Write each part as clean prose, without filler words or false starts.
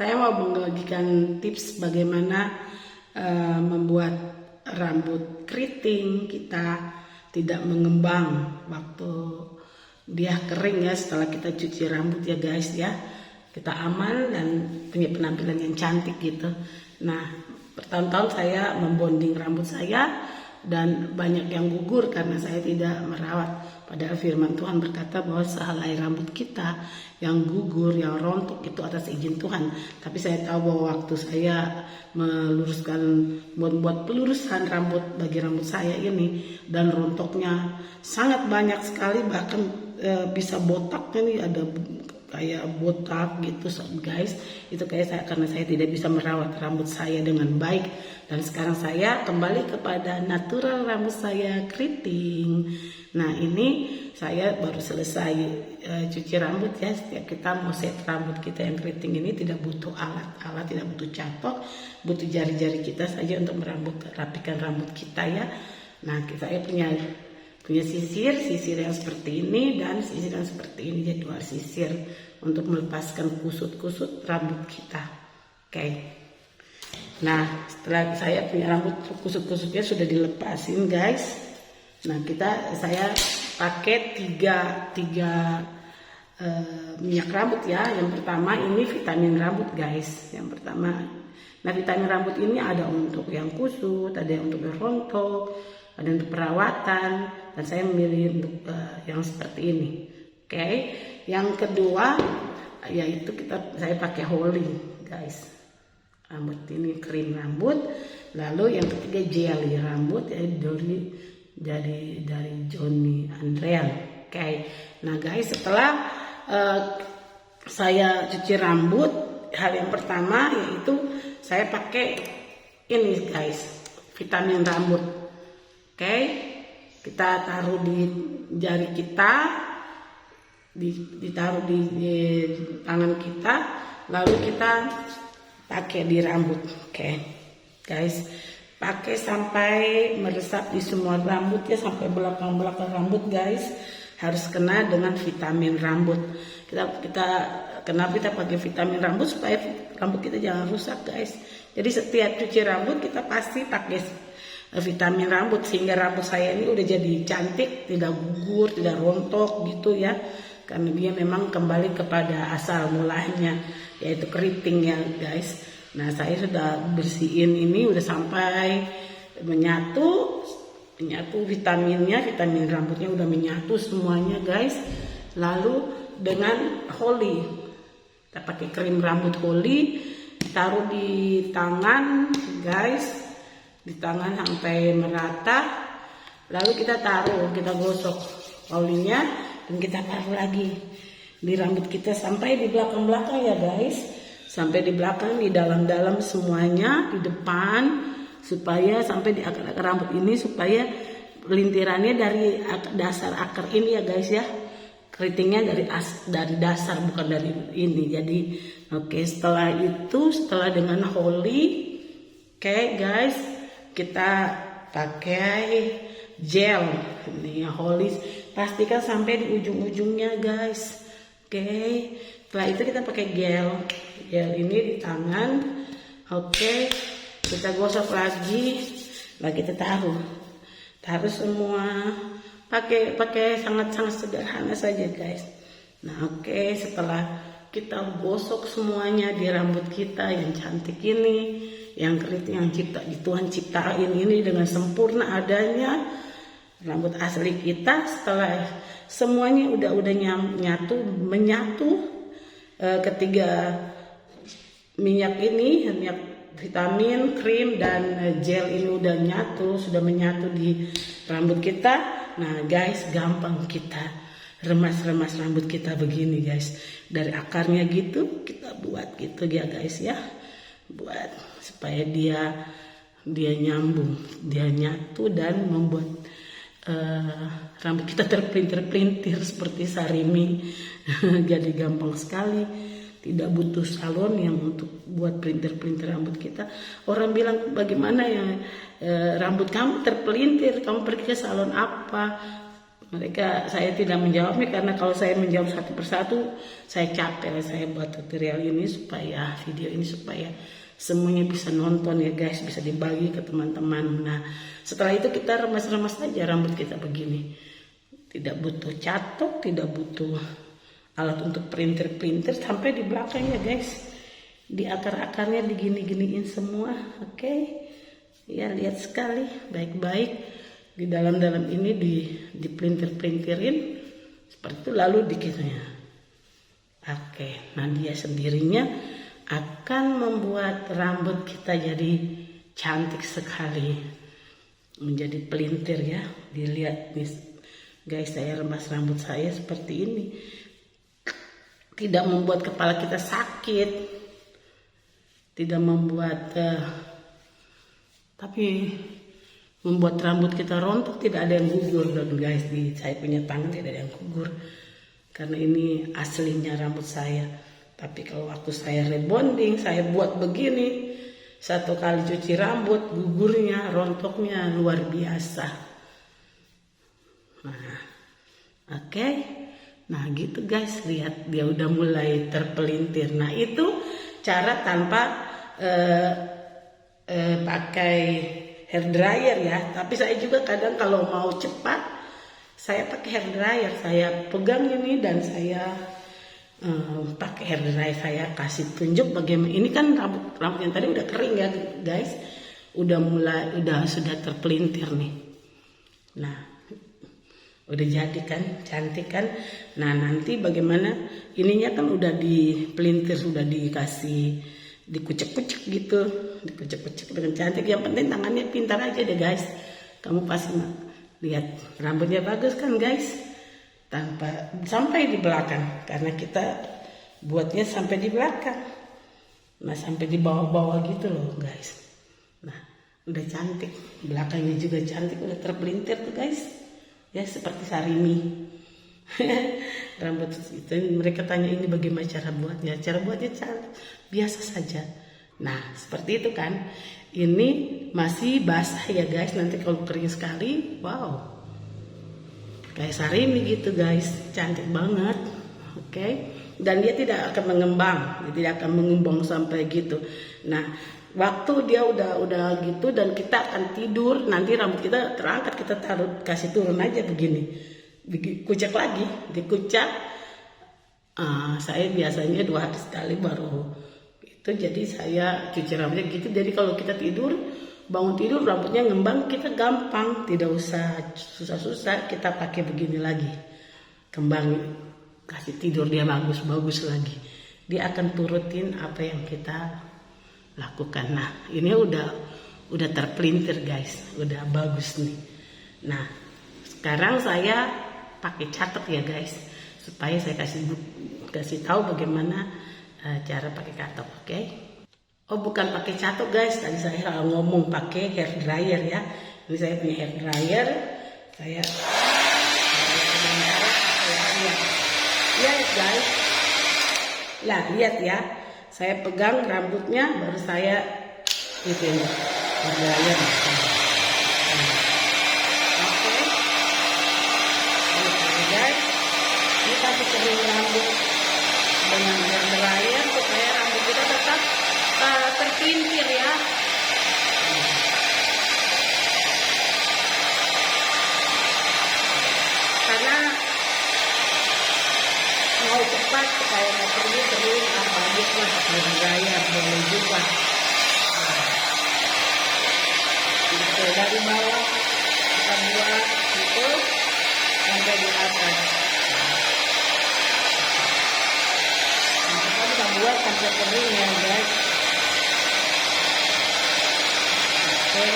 Saya mau membagikan tips bagaimana membuat rambut keriting kita tidak mengembang waktu dia kering ya, setelah kita cuci rambut ya guys ya. Kita aman dan punya penampilan yang cantik gitu. Nah, bertahun-tahun saya membonding rambut saya dan banyak yang gugur karena saya tidak merawat. Padahal firman Tuhan berkata bahwa sehelai rambut kita yang gugur, yang rontok itu atas izin Tuhan. Tapi saya tahu bahwa waktu saya meluruskan, buat pelurusan rambut bagi rambut saya ini, dan rontoknya sangat banyak sekali, bahkan bisa botak ini, ada kayak botak gitu guys. Itu kayak saya, karena saya tidak bisa merawat rambut saya dengan baik. Dan sekarang saya kembali kepada natural rambut saya keriting. Nah, ini saya baru selesai cuci rambut ya. Setiap kita mau set rambut kita yang keriting ini tidak butuh alat, tidak butuh catok, butuh jari-jari kita saja untuk rapikan rambut kita ya. Nah, kita punya sisir yang seperti ini dan sisir yang seperti ini, jadi dua sisir untuk melepaskan kusut-kusut rambut kita. Oke. Nah, setelah saya punya rambut kusut-kusutnya sudah dilepasin guys. Nah, saya pakai tiga minyak rambut ya. Yang pertama ini vitamin rambut guys. Yang pertama. Nah, vitamin rambut ini ada untuk yang kusut, ada yang untuk yang rontok, ada untuk perawatan, dan saya memilih untuk yang seperti ini. Oke. Yang kedua yaitu saya pakai Holy guys. Rambut ini krim rambut. Lalu yang ketiga jelly rambut ya, dari Johnny Andrean. Oke. Nah guys, setelah saya cuci rambut, hal yang pertama yaitu saya pakai ini guys, vitamin rambut. Oke, kita taruh di jari kita, ditaruh di tangan kita, lalu kita pakai di rambut. Oke, guys, pakai sampai meresap di semua rambut ya, sampai belakang rambut guys, harus kena dengan vitamin rambut. Kenapa kita pakai vitamin rambut? Supaya rambut kita jangan rusak guys. Jadi setiap cuci rambut kita pasti pakai vitamin rambut, sehingga rambut saya ini udah jadi cantik, tidak gugur, tidak rontok gitu ya, karena dia memang kembali kepada asal mulanya, yaitu keriting ya guys. Nah, saya sudah bersihin ini, udah sampai menyatu vitamin rambutnya udah menyatu semuanya guys. Lalu dengan Holy, kita pakai krim rambut Holy, taruh di tangan guys, di tangan sampai merata. Lalu kita gosok Holy-nya, dan kita taruh lagi di rambut kita sampai di belakang ya guys, sampai di belakang, di dalam semuanya, di depan, supaya sampai di akar rambut ini, supaya lintirannya dari dasar akar ini ya guys ya, keritingnya dari dasar, bukan dari ini. Jadi oke, setelah dengan Holy, oke guys, kita pakai gel ini Holy, pastikan sampai di ujung-ujungnya guys. Oke, setelah itu kita pakai gel ini di tangan. Oke, kita gosok lagi kita taruh semua, pakai sangat-sangat sederhana saja guys. Nah oke, setelah kita gosok semuanya di rambut kita yang cantik ini, yang keriting, yang Tuhan ciptain ini dengan sempurna adanya, rambut asli kita, setelah semuanya udah menyatu, ketiga minyak vitamin, krim, dan gel ini sudah menyatu di rambut kita. Nah guys, gampang kita remas rambut kita begini guys, dari akarnya gitu kita buat gitu ya guys ya, buat supaya dia nyambung, dia nyatu, dan membuat rambut kita terpelintir seperti sarimi. Jadi gampang sekali, tidak butuh salon yang untuk buat pelintir rambut kita. Orang bilang, bagaimana ya rambut kamu terpelintir, kamu pergi ke salon apa? Saya tidak menjawabnya karena kalau saya menjawab satu persatu saya capek. Saya buat tutorial ini supaya video ini supaya semuanya bisa nonton ya guys, bisa dibagi ke teman-teman. Nah setelah itu kita remas-remas aja rambut kita begini. Tidak butuh catok, tidak butuh alat untuk printer sampai di belakang ya guys. Di akar-akarnya digini-giniin semua, oke? Ya lihat sekali, baik-baik. Di dalam-dalam ini di pelintir-pelintirin seperti itu, lalu dikitnya. Oke, nah dia sendirinya akan membuat rambut kita jadi cantik sekali, menjadi pelintir ya. Dilihat nih guys, saya remas rambut saya seperti ini, tidak membuat kepala kita sakit, tidak membuat tapi membuat rambut kita rontok, tidak ada yang gugur. Dan guys, di saya punya tangan tidak ada yang gugur karena ini aslinya rambut saya. Tapi kalau waktu saya rebonding, saya buat begini, satu kali cuci rambut, gugurnya, rontoknya luar biasa. Nah, oke. Nah gitu guys, lihat dia udah mulai terpelintir. Nah itu cara tanpa pakai hair dryer ya. Tapi saya juga kadang kalau mau cepat saya pakai hair dryer. Saya pegang ini dan saya pakai hair dryer. Saya kasih tunjuk bagaimana. Ini kan rambut yang tadi udah kering ya guys. Sudah terpelintir nih. Nah udah jadi kan, cantik kan. Nah nanti bagaimana, ininya kan udah dipelintir, sudah dikasih dikucek-kucek gitu, dikucek-kucek dengan cantik. Yang penting tangannya pintar aja deh guys. Kamu pasti lihat rambutnya bagus kan guys, tanpa sampai di belakang karena kita buatnya sampai di belakang. Nah sampai di bawah-bawah gitu loh guys. Nah udah cantik, belakangnya juga cantik, udah terpelintir tuh guys. Ya seperti Sarimi. Rambut itu mereka tanya ini bagaimana cara buatnya. Cara buatnya biasa saja. Nah seperti itu kan. Ini masih basah ya guys. Nanti kalau kering sekali, wow, kayak Sarimi gitu guys. Cantik banget. Oke. Dan dia tidak akan mengembang. Dia tidak akan mengembang sampai gitu. Nah waktu dia udah gitu dan kita akan tidur, nanti rambut kita terangkat, kita taruh, kasih turun aja begini, dikucek lagi, dikucek. Saya biasanya 2 hari sekali baru itu, jadi saya cuci rambutnya gitu. Jadi kalau kita tidur, bangun tidur rambutnya ngembang, kita gampang, tidak usah susah-susah, kita pakai begini lagi, kembang, kasih tidur dia bagus lagi. Dia akan turutin apa yang kita lakukan. Nah ini udah terpelintir guys, udah bagus nih. Nah sekarang saya pakai catok ya guys, supaya saya kasih tahu bagaimana cara pakai catok. Oke? Oh bukan pakai catok guys, tadi saya ngomong pakai hair dryer ya. Ini saya punya hair dryer, saya lihat guys, lah lihat ya. Saya pegang rambutnya, baru saya itu ya, dryer. Oke, guys, kita kasih kering rambut dengan hair dryer supaya rambut kita tetap terpintir ya. Karena mau cepat supaya mau kering baguslah pakai dryer, boleh juga. Gitu, dari bawah kita buat gitu sampai di atas. Nah, kita bisa buat sampai kering ya guys. Oke.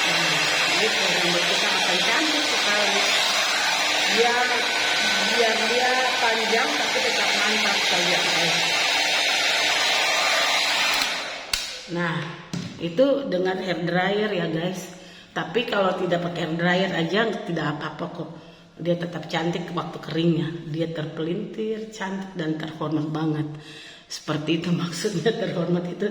Nah, gitu rambut kita akan cantik sekali. Biar dia panjang tapi tetap mantap saja guys. Nah itu dengan hair dryer ya guys. Tapi kalau tidak pakai hair dryer aja tidak apa-apa kok. Dia tetap cantik waktu keringnya. Dia terpelintir, cantik dan terhormat banget. Seperti itu maksudnya terhormat itu,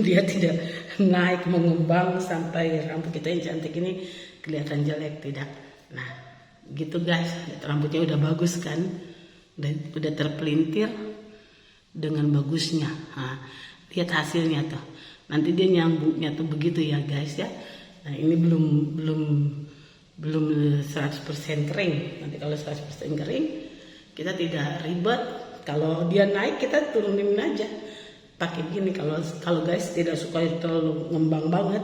dia tidak naik mengembang sampai rambut kita yang cantik ini kelihatan jelek, tidak. Nah gitu guys, rambutnya udah bagus kan, udah terpelintir dengan bagusnya. Nah, lihat hasilnya tuh, nanti dia nyambungnya tuh begitu ya guys ya. Nah ini belum 100% kering. Nanti kalau 100% kering kita tidak ribet. Kalau dia naik kita turunin aja pakai gini. Kalau guys tidak suka terlalu ngembang banget,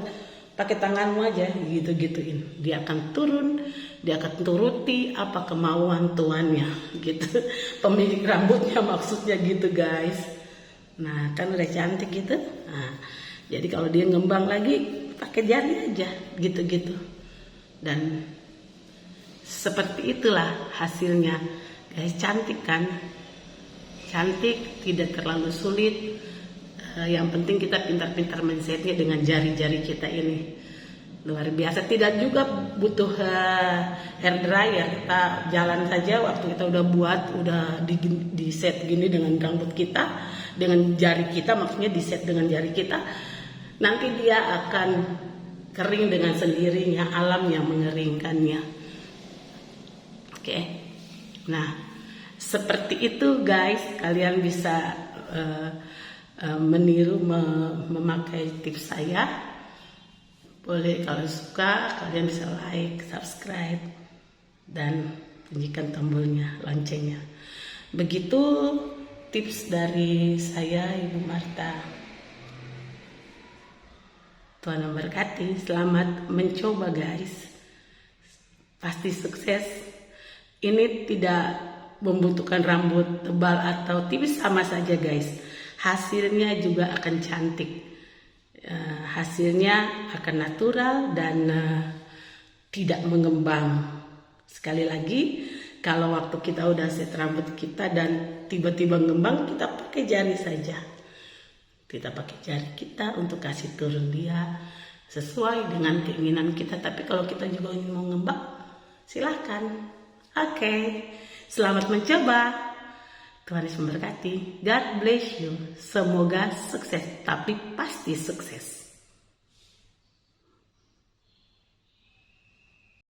pakai tanganmu aja gitu-gituin, dia akan turun, dia akan turuti apa kemauan tuannya gitu. Pemilik rambutnya maksudnya gitu guys. Nah kan udah cantik gitu. Nah jadi kalau dia ngembang lagi pakai jari aja gitu-gitu. Dan seperti itulah hasilnya guys. Cantik kan, cantik, tidak terlalu sulit. Yang penting kita pintar-pintar men-setnya dengan jari-jari kita ini. Luar biasa. Tidak juga butuh hair dryer, kita jalan saja waktu kita udah buat, udah di set gini dengan rambut kita, dengan jari kita, maksudnya di set dengan jari kita, nanti dia akan kering dengan sendirinya, alam yang mengeringkannya. Oke. Nah seperti itu guys, kalian bisa meniru, memakai tips saya. Boleh kalau suka, kalian bisa like, subscribe, dan bunyikan tombolnya, loncengnya. Begitu tips dari saya, Ibu Marta. Tuhan memberkati. Selamat mencoba guys, pasti sukses. Ini tidak membutuhkan rambut tebal atau tipis, sama saja guys. Hasilnya juga akan cantik, hasilnya akan natural dan tidak mengembang. Sekali lagi, kalau waktu kita udah set rambut kita dan tiba-tiba ngembang, kita pakai jari saja. Kita pakai jari kita untuk kasih turun dia sesuai dengan keinginan kita. Tapi kalau kita juga ingin mau ngembang, silahkan. Oke, selamat mencoba. Tuhan Yesus memberkati. God bless you. Semoga sukses, tapi pasti sukses.